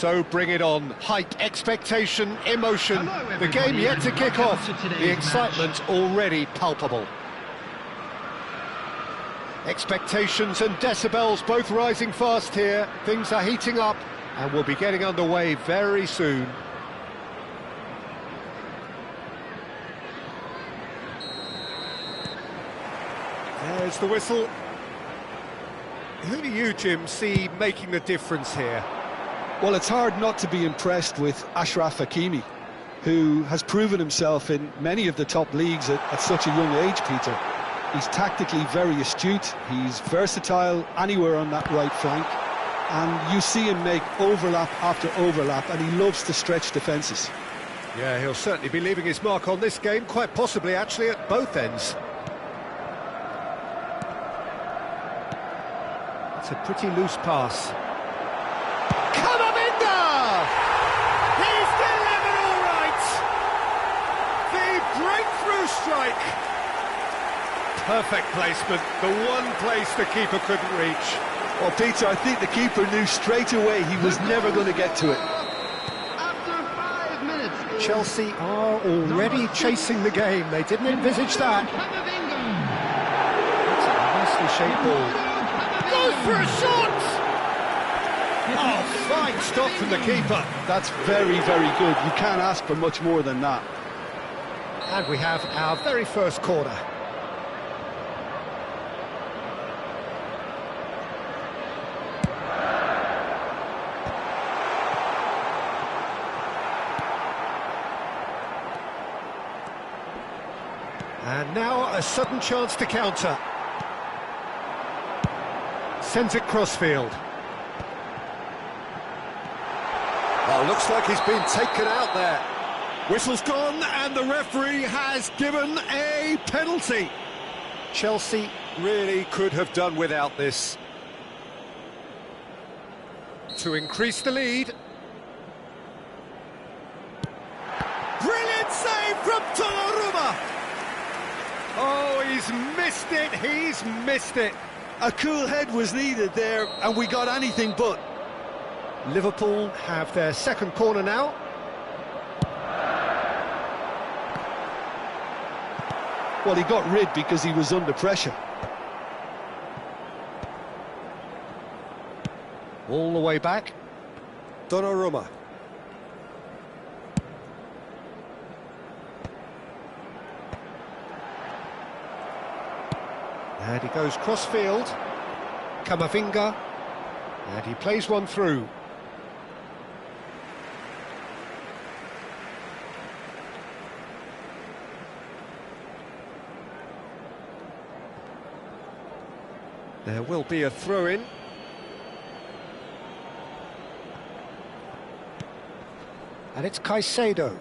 So bring it on. Hype, expectation, emotion. The game yet to kick off. The excitement already palpable. Expectations and decibels both rising fast here. Things are heating up and we'll be getting underway very soon. There's the whistle. Who do you, Jim, see making the difference here? Well, it's hard not to be impressed with Achraf Hakimi, who has proven himself in many of the top leagues at such a young age, Peter. He's tactically very astute, he's versatile anywhere on that right flank, and you see him make overlap after overlap, and he loves to stretch defences. Yeah, he'll certainly be leaving his mark on this game, quite possibly actually at both ends. It's a pretty loose pass. Camavinga! He's delivered all right! The breakthrough strike! Perfect placement, the one place the keeper couldn't reach. Well, Peter, I think the keeper knew straight away he was never going to get to it. After 5 minutes, Chelsea are already chasing the game. They didn't envisage that. It's a nicely shaped ball. Goes for a shot! Oh, fine stop from the keeper. That's very, very good. You can't ask for much more than that. And we have our very first corner. And now a sudden chance to counter. Sends it crossfield. Oh, looks like he's been taken out there. Whistle's gone and the referee has given a penalty. Chelsea really could have done without this. To increase the lead. Brilliant save from Donnarumma. Oh, he's missed it. A cool head was needed there, and we got anything but. Liverpool have their second corner now. Well, he got rid because he was under pressure. All the way back. Donnarumma. And he goes crossfield. Camavinga. And he plays one through. There will be a throw-in. And it's Caicedo.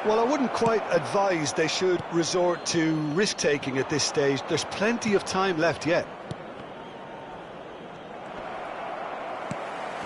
Well, I wouldn't quite advise they should resort to risk-taking at this stage. There's plenty of time left yet.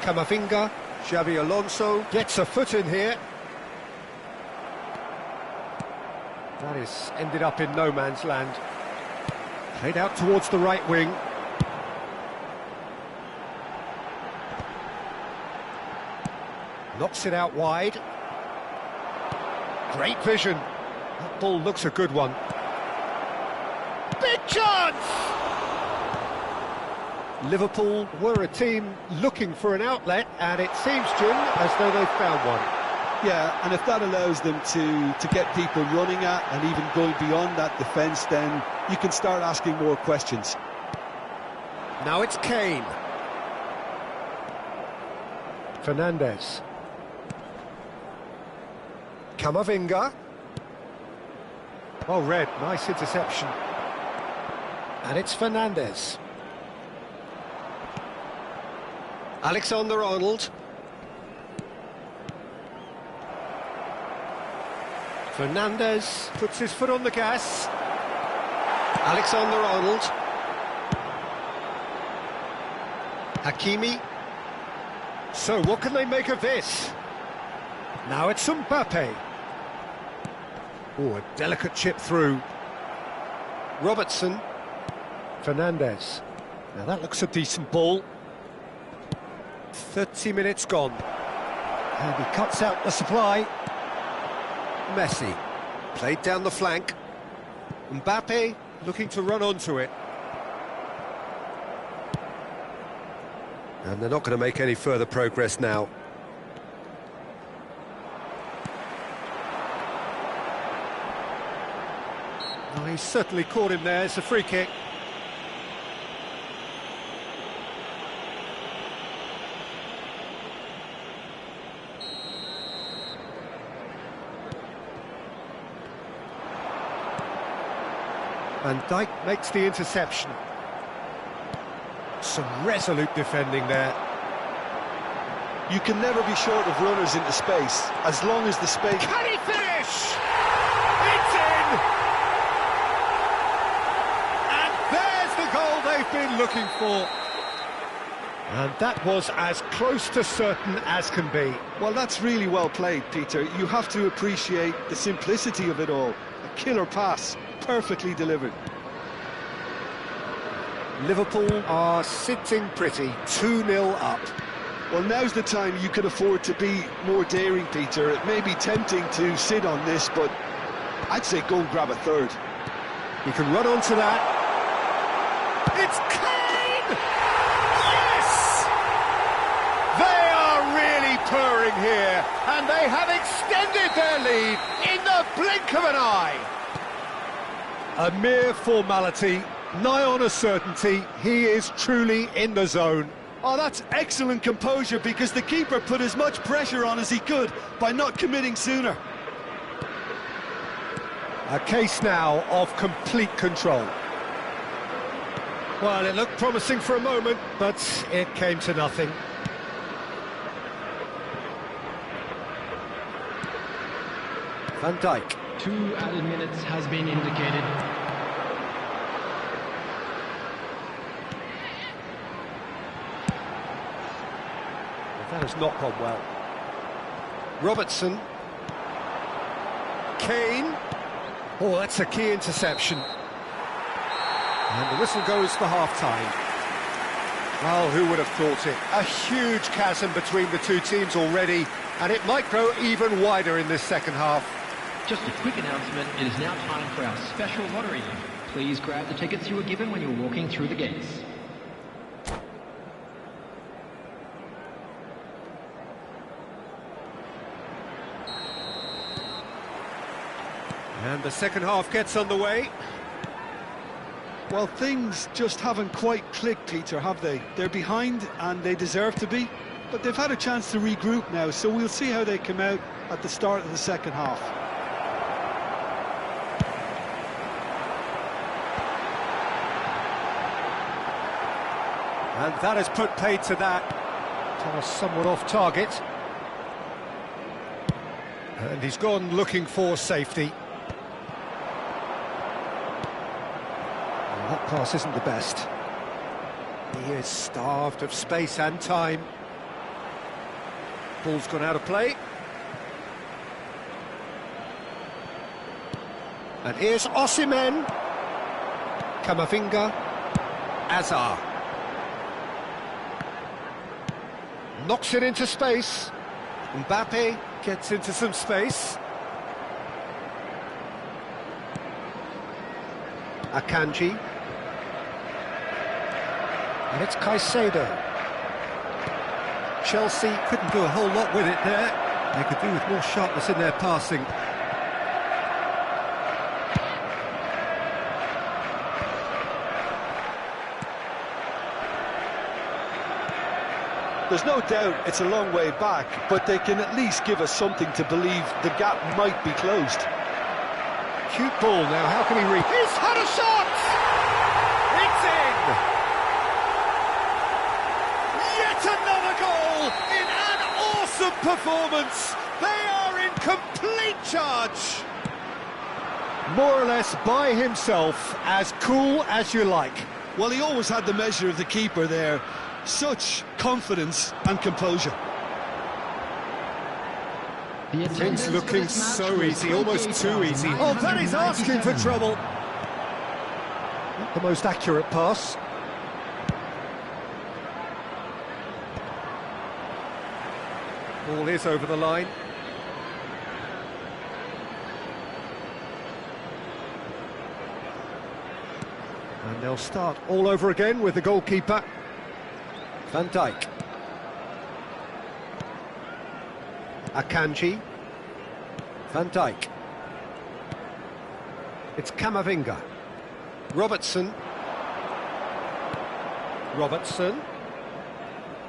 Camavinga. Xabi Alonso gets a foot in here. That is ended up in no man's land. Played out towards the right wing. Knocks it out wide. Great vision. That ball looks a good one. Big chance! Liverpool were a team looking for an outlet, and it seems, Jim, as though they've found one. Yeah, and if that allows them to get people running at and even going beyond that defence, then you can start asking more questions. Now it's Kane. Fernandes. Camavinga. Oh, Red, nice interception. And it's Fernandes. Alexander-Arnold. Fernandes puts his foot on the gas. Alexander-Arnold. Hakimi. So, what can they make of this? Now it's Mbappe. Oh, a delicate chip through. Robertson. Fernandes. Now that looks a decent ball. 30 minutes gone. And he cuts out the supply. Messi, played down the flank. Mbappe looking to run onto it. And they're not going to make any further progress now. Oh, he's certainly caught him there. It's a free kick. Van Dijk makes the interception. Some resolute defending there. You can never be short of runners into space, as long as the space... Can he finish? It's in! And there's the goal they've been looking for. And that was as close to certain as can be. Well, that's really well played, Peter. You have to appreciate the simplicity of it all. A killer pass, perfectly delivered. Liverpool are sitting pretty, 2-0 up. Well, now's the time you can afford to be more daring, Peter. It may be tempting to sit on this, but I'd say go and grab a third. He can run onto that. It's Kane! Yes! They are really purring here, and they have extended their lead in the blink of an eye. A mere formality, nigh on a certainty. He is truly in the zone. Oh, that's excellent composure, because the keeper put as much pressure on as he could by not committing sooner. A case now of complete control. Well, it looked promising for a moment, but it came to nothing. Van Dijk. 2 added minutes has been indicated. That has not gone well. Robertson. Kane. Oh, that's a key interception. And the whistle goes for half-time. Well, who would have thought it? A huge chasm between the two teams already, and it might grow even wider in this second half. Just a quick announcement, it is now time for our special lottery. Please grab the tickets you were given when you were walking through the gates. And the second half gets underway. Well, things just haven't quite clicked, Peter, have they? They're behind, and they deserve to be, but they've had a chance to regroup now, so we'll see how they come out at the start of the second half. And that has put paid to that. That was somewhat off target. And he's gone looking for safety. That pass isn't the best. He is starved of space and time. Ball's gone out of play. And here's Osimhen. Camavinga. Azar. Knocks it into space. Mbappe gets into some space. Akanji. And it's Caicedo. Chelsea couldn't do a whole lot with it there. They could do with more sharpness in their passing. There's no doubt it's a long way back, but they can at least give us something to believe the gap might be closed. Cute ball now, how can he reach? He's had a shot! It's in! Yet another goal in an awesome performance! They are in complete charge! More or less by himself, as cool as you like. Well, he always had the measure of the keeper there. Such confidence and composure. Things looking so easy, almost too easy. Oh, that is asking for trouble. Not the most accurate pass. Ball is over the line. And they'll start all over again with the goalkeeper. Van Dijk. Akanji. Van Dijk. It's Camavinga. Robertson. Robertson.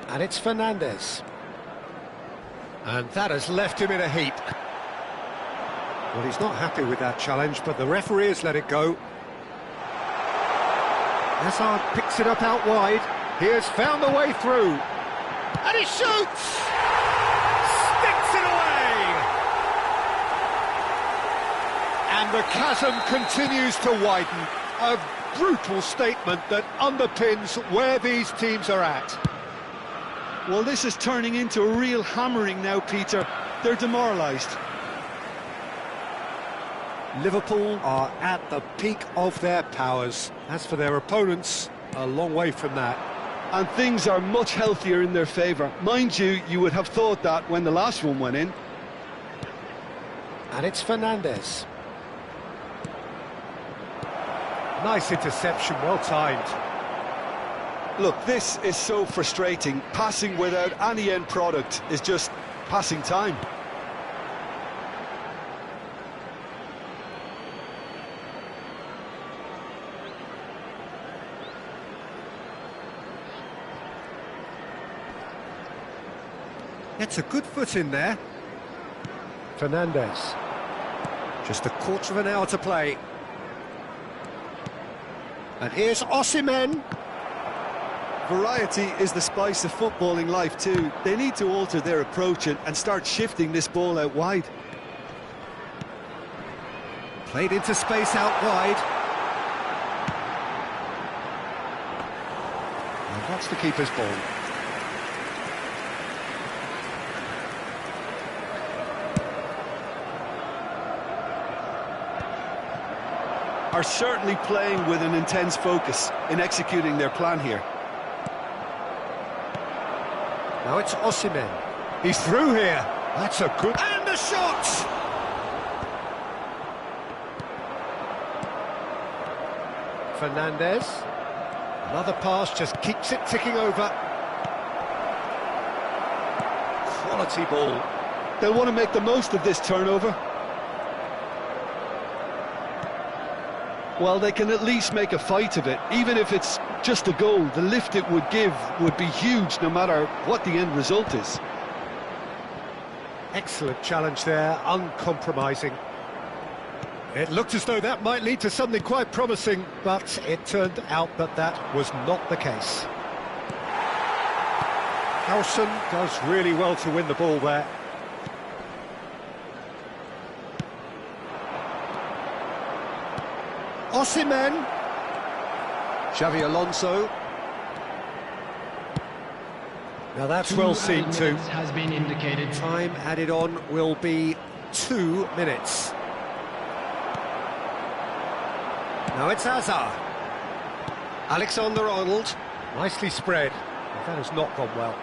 And it's Fernandes. And that has left him in a heap. Well, he's not happy with that challenge, but the referee has let it go. Hazard picks it up out wide. He has found the way through. And he shoots! Sticks it away! And the chasm continues to widen. A brutal statement that underpins where these teams are at. Well, this is turning into a real hammering now, Peter. They're demoralised. Liverpool are at the peak of their powers. As for their opponents, a long way from that. And things are much healthier in their favour. Mind you, you would have thought that when the last one went in. And it's Fernandes. Nice interception, well timed. Look, this is so frustrating. Passing without any end product is just passing time. Gets a good foot in there. Fernandes. Just a quarter of an hour to play. And here's Osimhen. Variety is the spice of footballing life too. They need to alter their approach and start shifting this ball out wide. Played into space out wide. And that's the keeper's ball. Are certainly playing with an intense focus in executing their plan here. Now it's Osimhen. He's through here. That's a good... And the shot! Fernandes. Another pass just keeps it ticking over. Quality ball. They'll want to make the most of this turnover. Well, they can at least make a fight of it. Even if it's just a goal, the lift it would give would be huge no matter what the end result is. Excellent challenge there, uncompromising. It looked as though that might lead to something quite promising, but it turned out that that was not the case. Harrison does really well to win the ball there. Osimhen. Xavi Alonso. Now that's well seen too. Has been indicated. Time added on will be 2 minutes. Now it's Hazard. Alexander-Arnold. Nicely spread. But that has not gone well.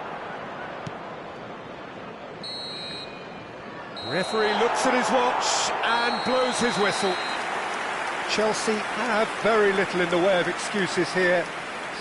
Referee looks at his watch and blows his whistle. Chelsea have very little in the way of excuses here,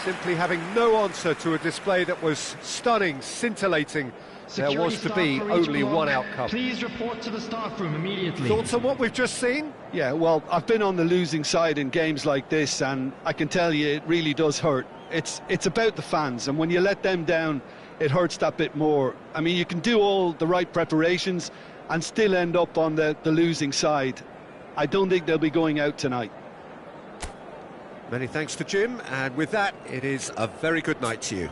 simply having no answer to a display that was stunning, scintillating. There was to be only one outcome. Please report to the staff room immediately. Thoughts on what we've just seen? Yeah, well, I've been on the losing side in games like this, and I can tell you it really does hurt. It's about the fans, and when you let them down, it hurts that bit more. I mean, you can do all the right preparations and still end up on the losing side. I don't think they'll be going out tonight. Many thanks to Jim, and with that, it is a very good night to you.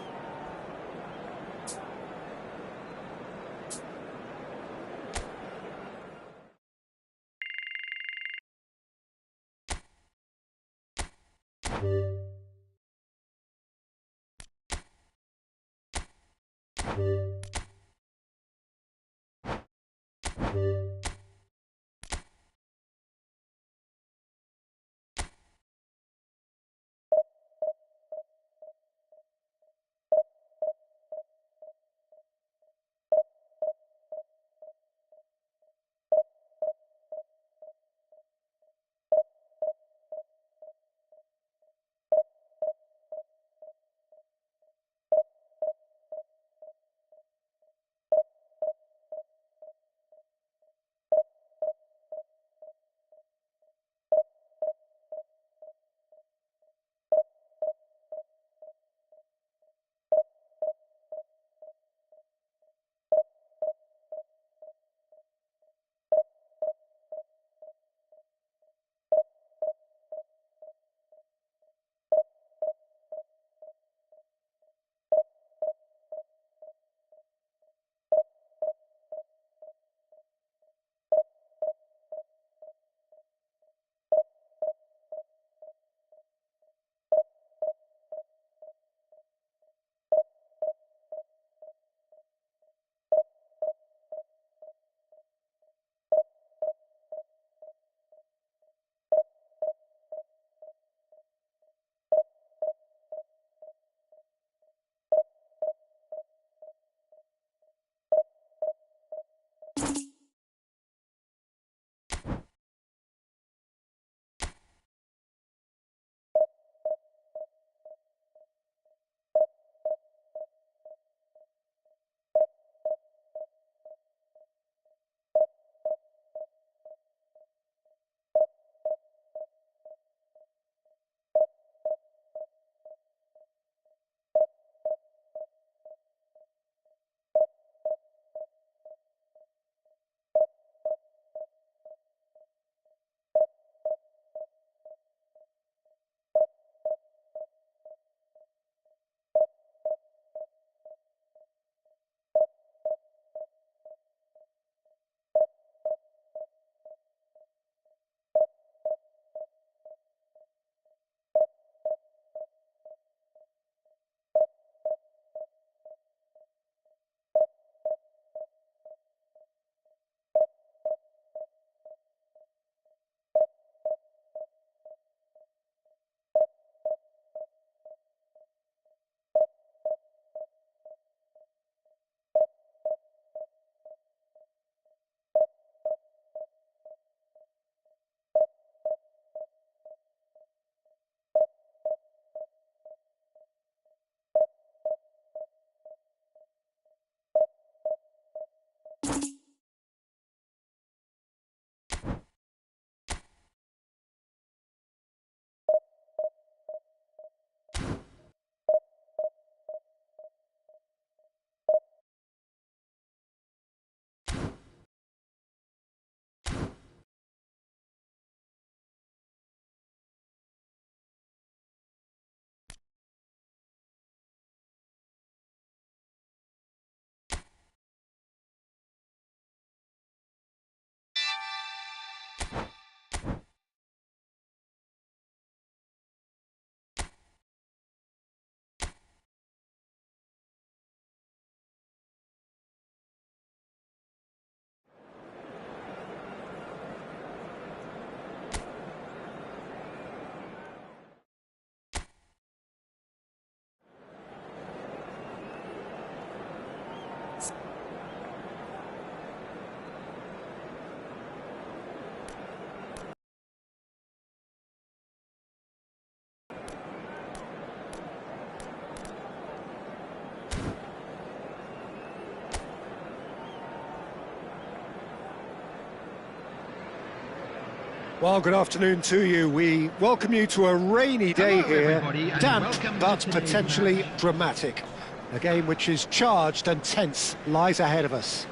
Well, good afternoon to you. We welcome you to a rainy day here, everybody, and damp welcome but to today's potentially match. dramatic. A game which is charged and tense lies ahead of us.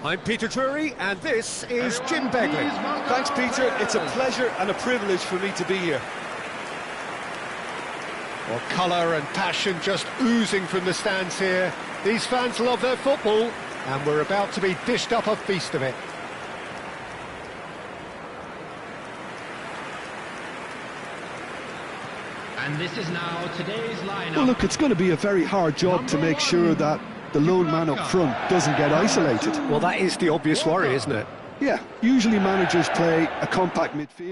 I'm Peter Drury, and this is Jim Begley. Thanks, Peter. It's a pleasure and a privilege for me to be here. Well, colour and passion just oozing from the stands here. These fans love their football, and we're about to be dished up a feast of it. And this is now today's lineup. Well, look, it's going to be a very hard job to make sure that the lone man up front doesn't get isolated. Well, that is the obvious worry, isn't it? Yeah, usually managers play a compact midfield.